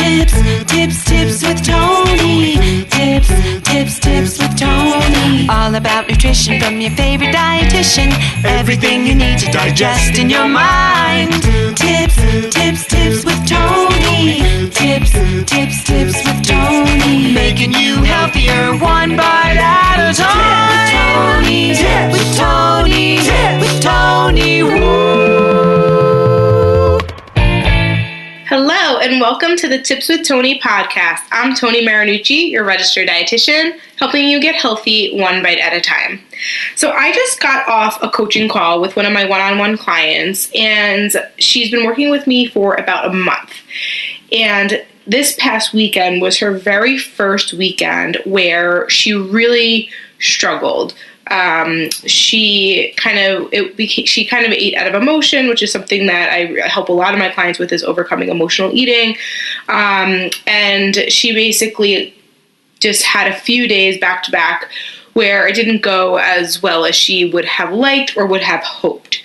Tips with Tony. Tips with Tony. All about nutrition from your favorite dietitian. Everything you need to digest in your mind. Tips with Tony. Tips with Tony. Making you healthier one bite at a time. With Tony. Woo. Hello, and welcome to the Tips with Tony podcast. I'm Tony Marinucci, your registered dietitian, helping you get healthy one bite at a time. So I just got off a coaching call with one of my one-on-one clients, and she's been working with me for about a month. And this past weekend was her very first weekend where she really struggled. She kind of ate out of emotion, which is something that I help a lot of my clients with, is overcoming emotional eating. And she basically just had a few days back to back where it didn't go as well as she would have liked or would have hoped.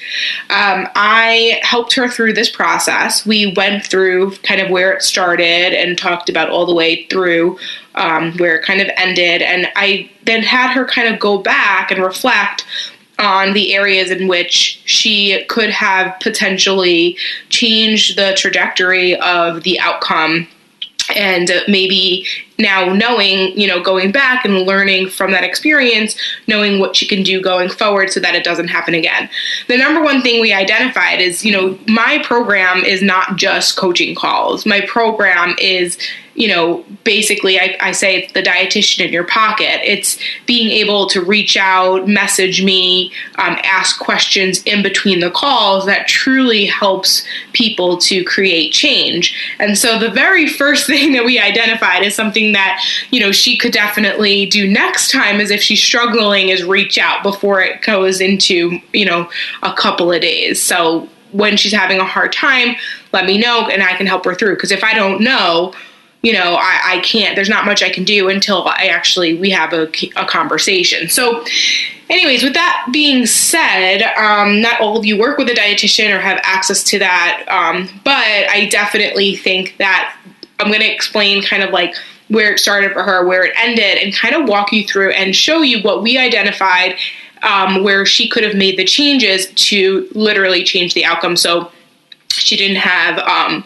I helped her through this process. We went through kind of where it started and talked about all the way through where it kind of ended. And I then had her kind of go back and reflect on the areas in which she could have potentially changed the trajectory of the outcome. And maybe now knowing, going back and learning from that experience, knowing what she can do going forward so that it doesn't happen again. The number one thing we identified is, my program is not just coaching calls. My program is, basically I say it's the dietitian in your pocket. It's being able to reach out, message me, ask questions in between the calls that truly helps people to create change. And so the very first thing that we identified is something that, she could definitely do next time, is if she's struggling, is reach out before it goes into, a couple of days. So when she's having a hard time, let me know and I can help her through. Because if I don't know, I can't, there's not much I can do until we have a conversation. So anyways, with that being said, not all of you work with a dietitian or have access to that. But I definitely think that I'm going to explain kind of like where it started for her, where it ended, and kind of walk you through and show you what we identified, where she could have made the changes to literally change the outcome. So she didn't have,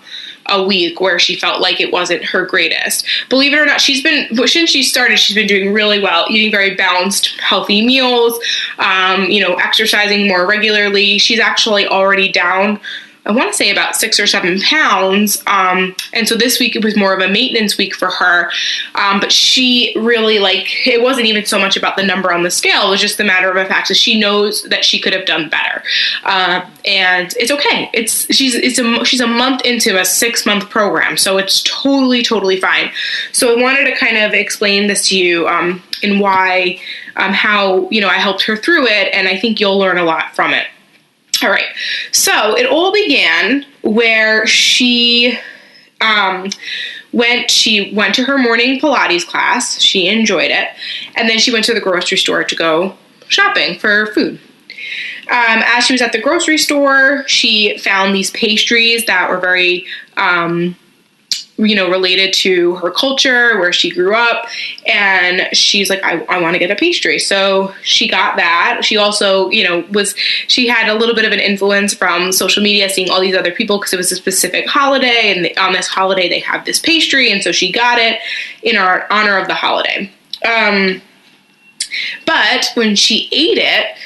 a week where she felt like it wasn't her greatest. Believe it or not, since she started, she's been doing really well, eating very balanced, healthy meals, exercising more regularly. She's actually already down, I want to say about 6 or 7 pounds. And so this week it was more of a maintenance week for her. But she really it wasn't even so much about the number on the scale. It was just a matter of the fact that she knows that she could have done better. And it's okay. She's a month into a 6-month program. So it's totally, totally fine. So I wanted to kind of explain this to you, and why, how, I helped her through it. And I think you'll learn a lot from it. All right, so it all began where she went to her morning Pilates class. She enjoyed it. And then she went to the grocery store to go shopping for food. As she was at the grocery store, she found these pastries that were very, related to her culture, where she grew up, and she's like, I want to get a pastry. So she got that. She also, she had a little bit of an influence from social media, seeing all these other people, because it was a specific holiday, and on this holiday they have this pastry, and so she got it in honor of the holiday. But when she ate it,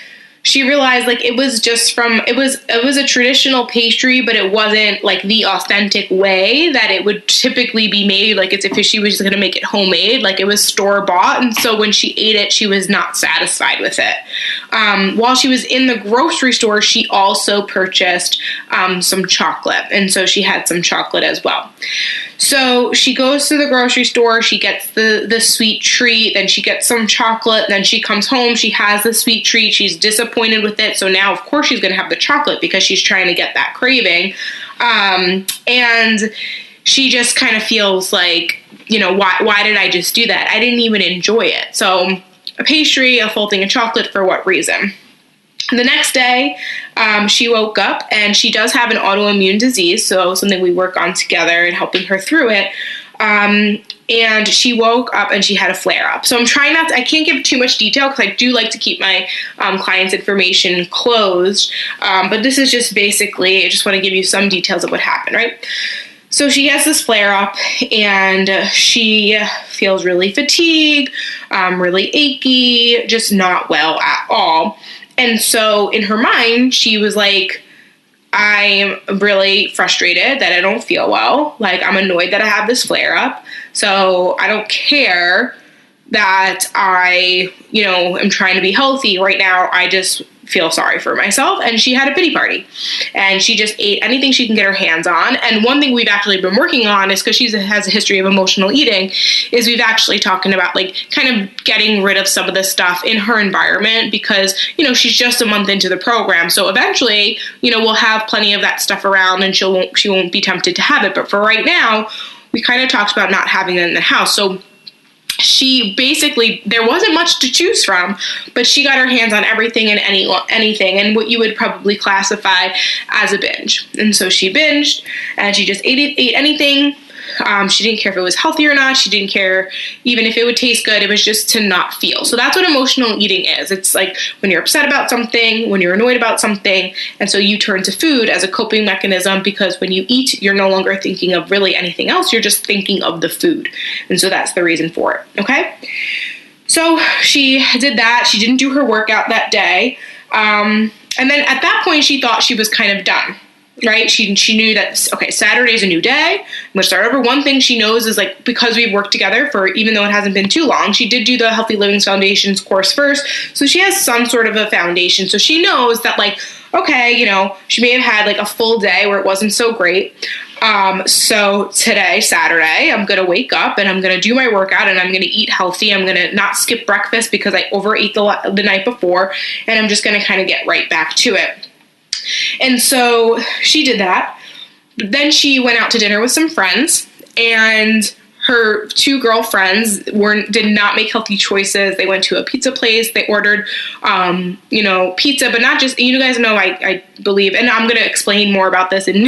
she realized it was just it was a traditional pastry, but it wasn't the authentic way that it would typically be made. It's if she was just going to make it homemade, it was store bought. And so when she ate it, she was not satisfied with it. While she was in the grocery store, she also purchased some chocolate. And so she had some chocolate as well. So she goes to the grocery store, she gets the sweet treat, then she gets some chocolate, then she comes home, she has the sweet treat, she's disappointed with it, so now of course she's going to have the chocolate because she's trying to get that craving, and she just kind of feels like, why did I just do that? I didn't even enjoy it. So a pastry, a full thing of chocolate, for what reason? The next day, she woke up, and she does have an autoimmune disease, so something we work on together and helping her through it. And she woke up and she had a flare-up. So I'm trying not to, I can't give too much detail because I do like to keep my clients' information closed. But this is just basically, I just want to give you some details of what happened, right? So she has this flare-up, and she feels really fatigued, really achy, just not well at all. And so in her mind, she was like, I'm really frustrated that I don't feel well. Like, I'm annoyed that I have this flare-up. So I don't care that I, am trying to be healthy right now. I just feel sorry for myself. And she had a pity party, and she just ate anything she can get her hands on. And one thing we've actually been working on is, because she has a history of emotional eating, is we've actually talking about like kind of getting rid of some of the stuff in her environment, because, she's just a month into the program. So eventually, we'll have plenty of that stuff around, and she won't be tempted to have it. But for right now, we kind of talked about not having it in the house. So she basically, there wasn't much to choose from, but she got her hands on everything and anything, and what you would probably classify as a binge. And so she binged, and she just ate anything. She didn't care if it was healthy or not. She didn't care even if it would taste good. It was just to not feel. So that's what emotional eating is. It's like when you're upset about something, when you're annoyed about something, and so you turn to food as a coping mechanism, because when you eat, you're no longer thinking of really anything else. You're just thinking of the food. And so that's the reason for it. Okay? So she did that. She didn't do her workout that day. And then at that point, she thought she was kind of done. Right? She knew that, okay, Saturday's a new day. I'm going to start over. One thing she knows is, like, because we've worked together for, even though it hasn't been too long, she did do the Healthy Livings Foundation's course first. So she has some sort of a foundation. So she knows that, like, okay, she may have had like a full day where it wasn't so great. So today, Saturday, I'm going to wake up and I'm going to do my workout, and I'm going to eat healthy. I'm going to not skip breakfast because I overate the night before, and I'm just going to kind of get right back to it. And so she did that. Then she went out to dinner with some friends, and her two girlfriends did not make healthy choices. They went to a pizza place. They ordered, pizza, but not just, you guys know, I believe, and I'm going to explain more about this in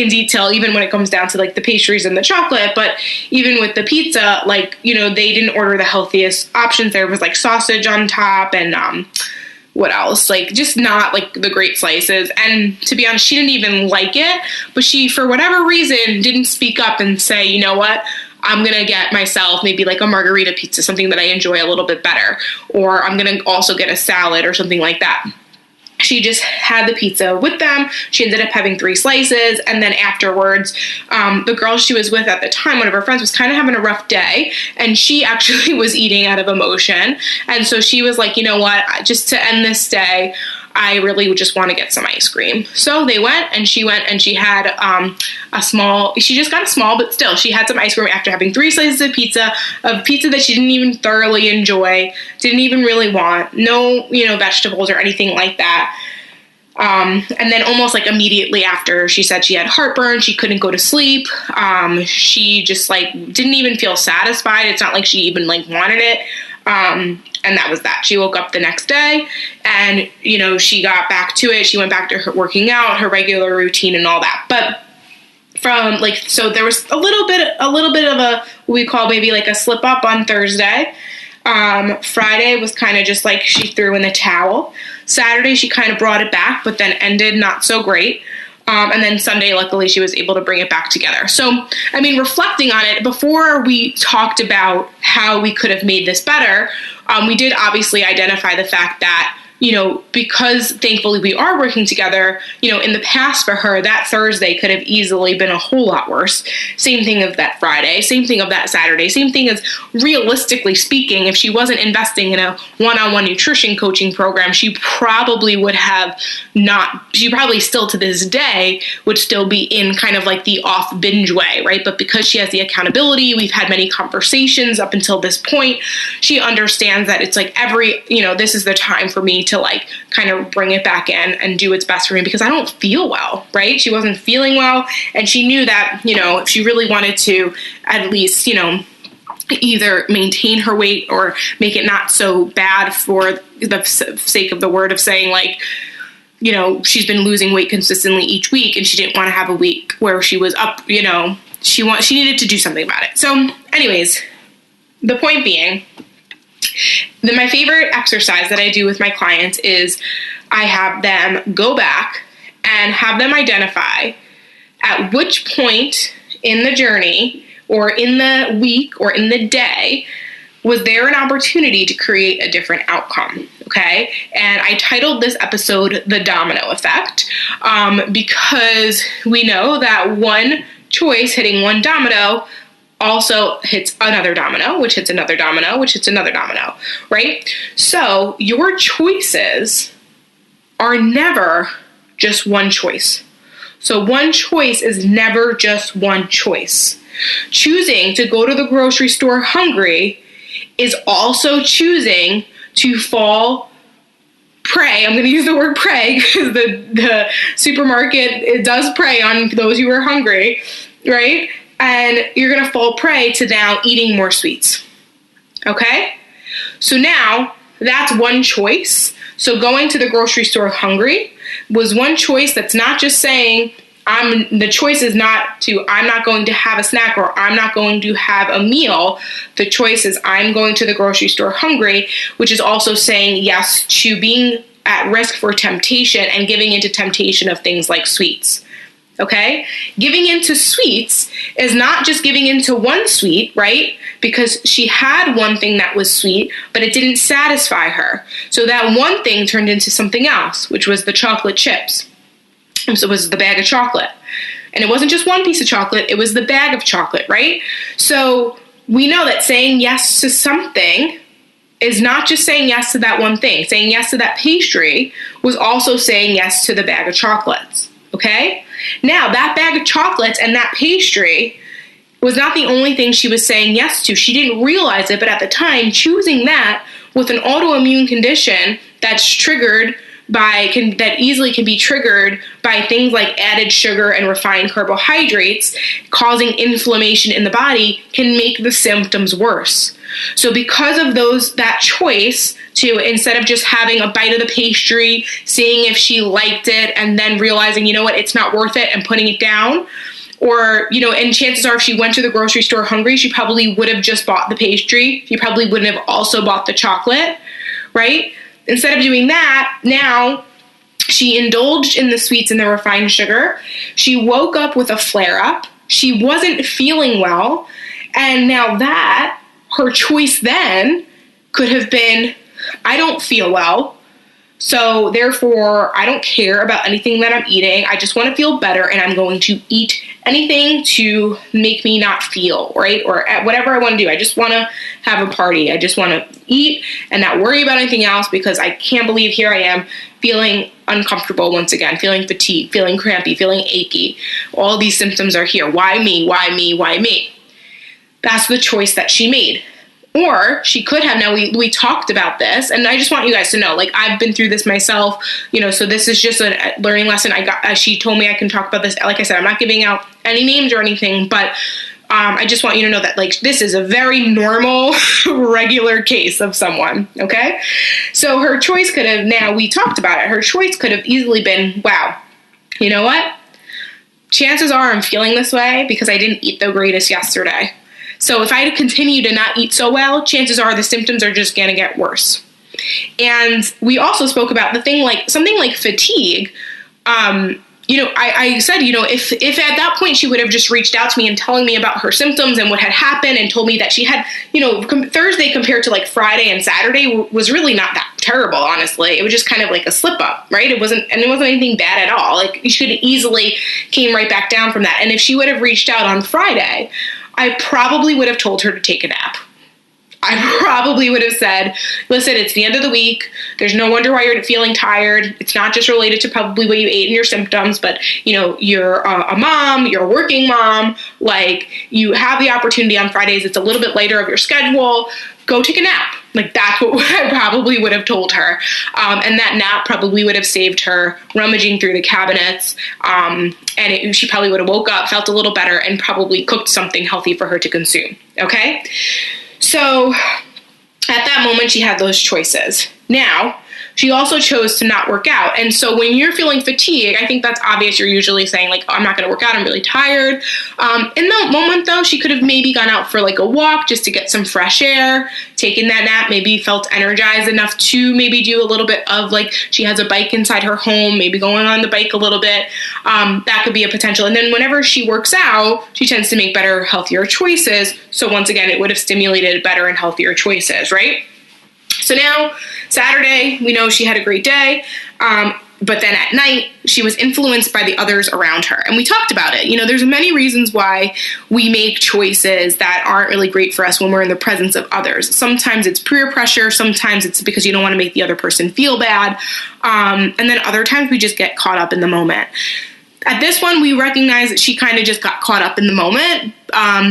detail, even when it comes down to like the pastries and the chocolate. But even with the pizza, like, they didn't order the healthiest options. There was like sausage on top, and, what else? Like, just not like the great slices. And to be honest, she didn't even like it, but she, for whatever reason, didn't speak up and say, you know what, I'm going to get myself maybe like a margarita pizza, something that I enjoy a little bit better, or I'm going to also get a salad or something like that. She just had the pizza with them. She ended up having 3 slices. And then afterwards, the girl she was with at the time, one of her friends, was kind of having a rough day. And she actually was eating out of emotion. And so she was like, you know what, just to end this day, I really would just want to get some ice cream. So they went, and she had she just got a small, but still, she had some ice cream after having 3 slices of pizza that she didn't even thoroughly enjoy, didn't even really want, no, vegetables or anything like that. And then almost like immediately after, she said she had heartburn. She couldn't go to sleep. She just like didn't even feel satisfied. It's not like she even like wanted it. And that was that. She woke up the next day, and, she got back to it. She went back to her working out, her regular routine and all that. But from like, so there was a little bit of a, what we call maybe like a slip up on Thursday. Friday was kind of just like she threw in the towel. Saturday, she kind of brought it back, but then ended not so great. And then Sunday, luckily, she was able to bring it back together. So, I mean, reflecting on it, before we talked about how we could have made this better, we did obviously identify the fact that, because thankfully we are working together, in the past for her, that Thursday could have easily been a whole lot worse. Same thing of that Friday, same thing of that Saturday, same thing as, realistically speaking, if she wasn't investing in a one-on-one nutrition coaching program, she probably still to this day would still be in kind of like the off binge way, right? But because she has the accountability, we've had many conversations up until this point, she understands that it's like this is the time for me to like kind of bring it back in and do what's best for me, because I don't feel well, right? She wasn't feeling well, and she knew that, if she really wanted to at least, either maintain her weight or make it not so bad for the sake of the word of saying like, she's been losing weight consistently each week, and she didn't want to have a week where she was up, she needed to do something about it. So anyways, the point being, my favorite exercise that I do with my clients is I have them go back and have them identify at which point in the journey or in the week or in the day was there an opportunity to create a different outcome, okay? And I titled this episode The Domino Effect because we know that one choice hitting one domino also hits another domino, which hits another domino, which hits another domino, right? So your choices are never just one choice. So one choice is never just one choice. Choosing to go to the grocery store hungry is also choosing to fall prey. I'm going to use the word prey because the supermarket, it does prey on those who are hungry, right? And you're going to fall prey to now eating more sweets. Okay? So now that's one choice. So going to the grocery store hungry was one choice that's not just saying the choice is not to, I'm not going to have a snack or I'm not going to have a meal. The choice is I'm going to the grocery store hungry, which is also saying yes to being at risk for temptation and giving into temptation of things like sweets. Okay? Giving into sweets is not just giving into one sweet, right? Because she had one thing that was sweet, but it didn't satisfy her. So that one thing turned into something else, which was the chocolate chips. So it was the bag of chocolate. And it wasn't just one piece of chocolate, it was the bag of chocolate, right? So we know that saying yes to something is not just saying yes to that one thing. Saying yes to that pastry was also saying yes to the bag of chocolates, okay? Now, that bag of chocolates and that pastry was not the only thing she was saying yes to. She didn't realize it, but at the time, choosing that with an autoimmune condition that's triggered that easily can be triggered by things like added sugar and refined carbohydrates, causing inflammation in the body, can make the symptoms worse. So because of that choice to, instead of just having a bite of the pastry, seeing if she liked it, and then realizing, you know what, it's not worth it, and putting it down, or, and chances are if she went to the grocery store hungry, she probably would have just bought the pastry. She probably wouldn't have also bought the chocolate, right? Instead of doing that, now she indulged in the sweets and the refined sugar. She woke up with a flare-up. She wasn't feeling well. And now that, her choice then could have been, I don't feel well, so therefore I don't care about anything that I'm eating. I just want to feel better, and I'm going to eat anything to make me not feel, right? Or whatever I want to do. I just want to have a party. I just want to eat and not worry about anything else, because I can't believe here I am feeling uncomfortable once again, feeling fatigued, feeling crampy, feeling achy. All these symptoms are here. Why me? Why me? Why me? That's the choice that she made. Or she could have, now we talked about this, and I just want you guys to know, like, I've been through this myself, so this is just a learning lesson. She told me I can talk about this. Like I said, I'm not giving out any names or anything, but I just want you to know that, like, this is a very normal, regular case of someone, okay? So her choice could have, now we talked about it, her choice could have easily been, wow, you know what? Chances are I'm feeling this way because I didn't eat the greatest yesterday. So if I continue to not eat so well, chances are the symptoms are just going to get worse. And we also spoke about something like fatigue. I said, if at that point she would have just reached out to me and telling me about her symptoms and what had happened and told me that she had, Thursday compared to like Friday and Saturday was really not that terrible, honestly. It was just kind of like a slip up, right? It wasn't anything bad at all. Like, she could have easily came right back down from that. And if she would have reached out on Friday, I probably would have told her to take a nap. I probably would have said, listen, it's the end of the week. There's no wonder why you're feeling tired. It's not just related to probably what you ate and your symptoms, but, you're a mom, you're a working mom. Like, you have the opportunity on Fridays. It's a little bit later of your schedule. Go take a nap. Like, that's what I probably would have told her. And that nap probably would have saved her rummaging through the cabinets. She probably would have woke up, felt a little better, and probably cooked something healthy for her to consume. Okay? So at that moment, she had those choices. Now, She also chose to not work out. And so when you're feeling fatigue, I think that's obvious. You're usually saying like, oh, I'm not going to work out. I'm really tired. In the moment though, she could have maybe gone out for like a walk just to get some fresh air, taken that nap, maybe felt energized enough to maybe do a little bit of like, she has a bike inside her home, maybe going on the bike a little bit. That could be a potential. And then whenever she works out, she tends to make better, healthier choices. So once again, it would have stimulated better and healthier choices, right? So now, Saturday, we know she had a great day, but then at night, she was influenced by the others around her. And we talked about it. You know, there's many reasons why we make choices that aren't really great for us when we're in the presence of others. Sometimes it's peer pressure. Sometimes it's because you don't want to make the other person feel bad. And then other times we just get caught up in the moment. At this one, we recognize that she kind of just got caught up in the moment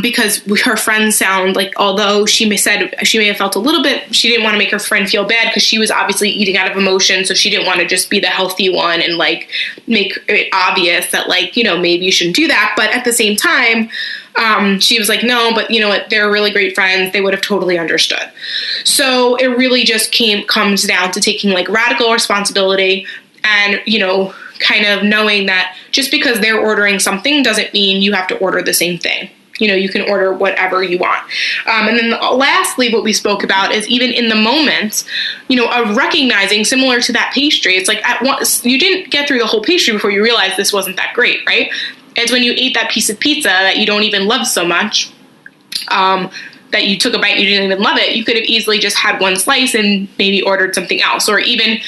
because her friends sound like, although she may have felt a little bit, she didn't want to make her friend feel bad because she was obviously eating out of emotion. So she didn't want to just be the healthy one and like make it obvious that like, you know, maybe you shouldn't do that. But at the same time, she was like, no, but you know what? They're really great friends. They would have totally understood. So it really just comes down to taking like radical responsibility and, you know, kind of knowing that just because they're ordering something doesn't mean you have to order the same thing. You know, you can order whatever you want. And then lastly, what we spoke about is even in the moment, you know, of recognizing, similar to that pastry, it's like at once you didn't get through the whole pastry before you realized this wasn't that great, right? It's when you ate that piece of pizza that you don't even love so much, that you took a bite, you didn't even love it. You could have easily just had one slice and maybe ordered something else, or even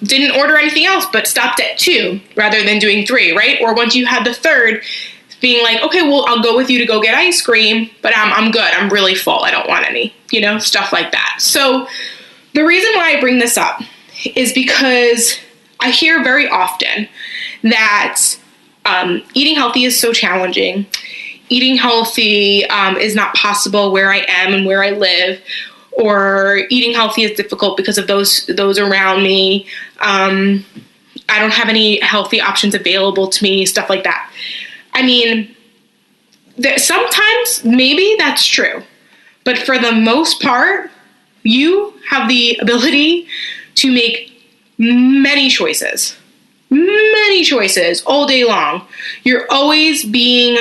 didn't order anything else, but stopped at 2 rather than doing 3, right? Or once you had the third, being like, okay, well, I'll go with you to go get ice cream, but I'm good. I'm really full. I don't want any, you know, stuff like that. So the reason why I bring this up is because I hear very often that eating healthy is so challenging. Eating healthy is not possible where I am and where I live. Or eating healthy is difficult because of those around me. I don't have any healthy options available to me, stuff like that. I mean, sometimes maybe that's true. But for the most part, you have the ability to make many choices all day long. You're always being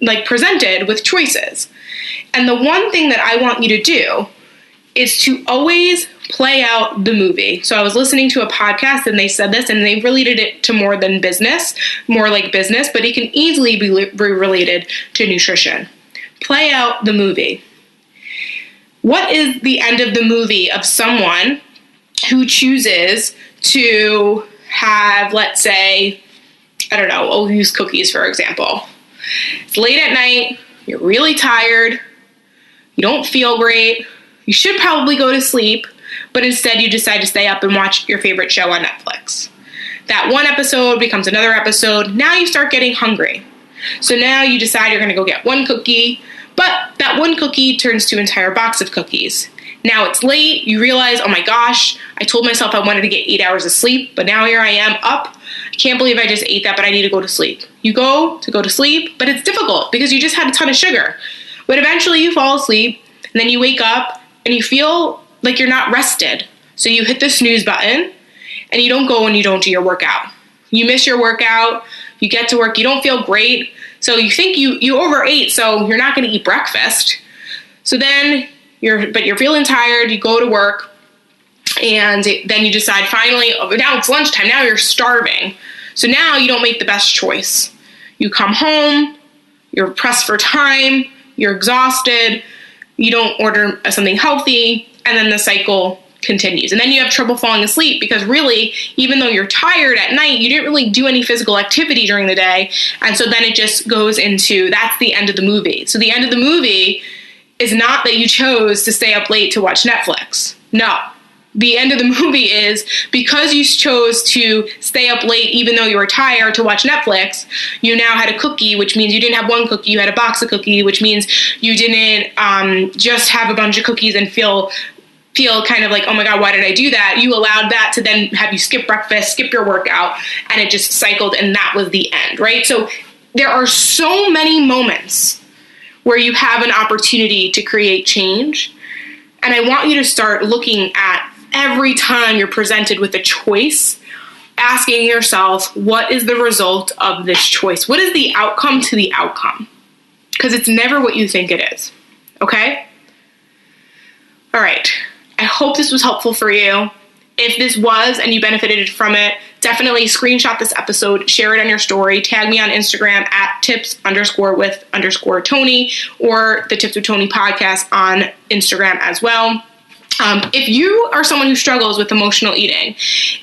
like presented with choices. And the one thing that I want you to do is to always play out the movie. So I was listening to a podcast and they said this, and they related it to more like business, but it can easily be related to nutrition. Play out the movie. What is the end of the movie of someone who chooses to have, let's say, I don't know, I'll use cookies for example. It's late at night, you're really tired, you don't feel great, you should probably go to sleep, but instead you decide to stay up and watch your favorite show on Netflix. That one episode becomes another episode. Now you start getting hungry. So now you decide you're going to go get one cookie, but that one cookie turns to an entire box of cookies. Now it's late. You realize, oh my gosh, I told myself I wanted to get 8 hours of sleep, but now here I am up. I can't believe I just ate that, but I need to go to sleep. You go to sleep, but it's difficult because you just had a ton of sugar. But eventually you fall asleep, and then you wake up, and you feel like you're not rested. So you hit the snooze button and you don't go and you don't do your workout. You miss your workout, you get to work, you don't feel great. So you think you overate, so you're not going to eat breakfast. So then you're feeling tired, you go to work, and then you decide finally, oh, now it's lunchtime, now you're starving. So now you don't make the best choice. You come home, you're pressed for time, you're exhausted, you don't order something healthy, and then the cycle continues. And then you have trouble falling asleep because really, even though you're tired at night, you didn't really do any physical activity during the day. And so then it just goes into, that's the end of the movie. So the end of the movie is not that you chose to stay up late to watch Netflix. No. The end of the movie is because you chose to stay up late even though you were tired to watch Netflix, you now had a cookie, which means you didn't have one cookie, you had a box of cookies, which means you didn't just have a bunch of cookies and feel kind of like, oh my God, why did I do that? You allowed that to then have you skip breakfast, skip your workout, and it just cycled, and that was the end, right? So there are so many moments where you have an opportunity to create change, and I want you to start looking at every time you're presented with a choice, asking yourself, what is the result of this choice? What is the outcome to the outcome? Because it's never what you think it is. Okay? All right. I hope this was helpful for you. If this was and you benefited from it, definitely screenshot this episode, share it on your story, tag me on Instagram at tips_with_Tony or the Tips with Tony podcast on Instagram as well. If you are someone who struggles with emotional eating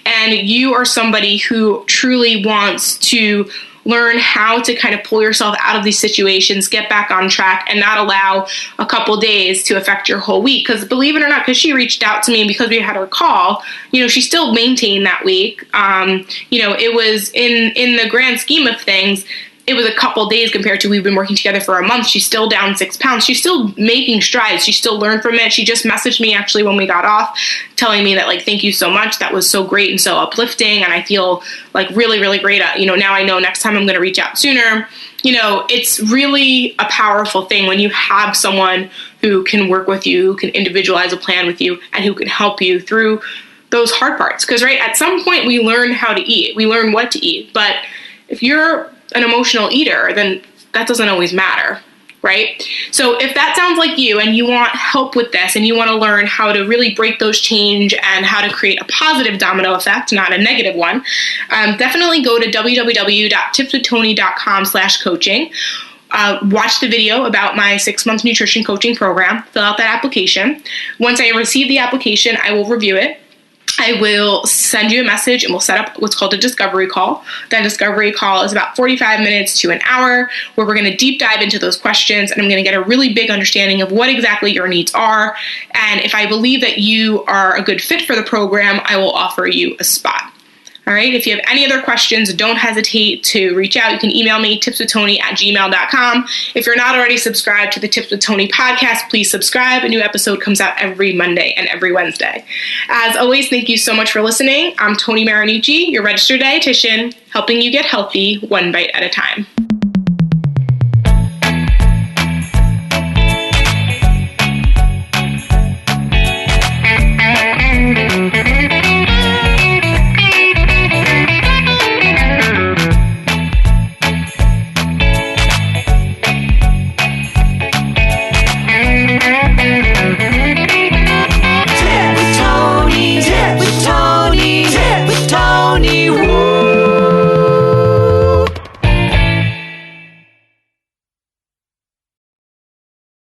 and you are somebody who truly wants to learn how to kind of pull yourself out of these situations, get back on track, and not allow a couple days to affect your whole week. Because believe it or not, because she reached out to me and because we had her call, she still maintained that week. It was in the grand scheme of things, it was a couple days compared to we've been working together for a month. She's still down 6 pounds. She's still making strides. She still learned from it. She just messaged me actually when we got off, telling me that, thank you so much. That was so great and so uplifting. And I feel really, really great. Now I know next time I'm going to reach out sooner. It's really a powerful thing when you have someone who can work with you, who can individualize a plan with you, and who can help you through those hard parts. Because, right, at some point we learn how to eat. We learn what to eat. But if you're an emotional eater, then that doesn't always matter, right? So if that sounds like you and you want help with this and you want to learn how to really break those chains and how to create a positive domino effect, not a negative one, definitely go to www.tipswithtony.com/coaching. Watch the video about my 6-month nutrition coaching program, fill out that application. Once I receive the application, I will review it. I will send you a message and we'll set up what's called a discovery call. That discovery call is about 45 minutes to an hour where we're going to deep dive into those questions and I'm going to get a really big understanding of what exactly your needs are. And if I believe that you are a good fit for the program, I will offer you a spot. All right. If you have any other questions, don't hesitate to reach out. You can email me, tipswithtony@gmail.com. If you're not already subscribed to the Tips with Tony podcast, please subscribe. A new episode comes out every Monday and every Wednesday. As always, thank you so much for listening. I'm Tony Marinucci, your registered dietitian, helping you get healthy one bite at a time.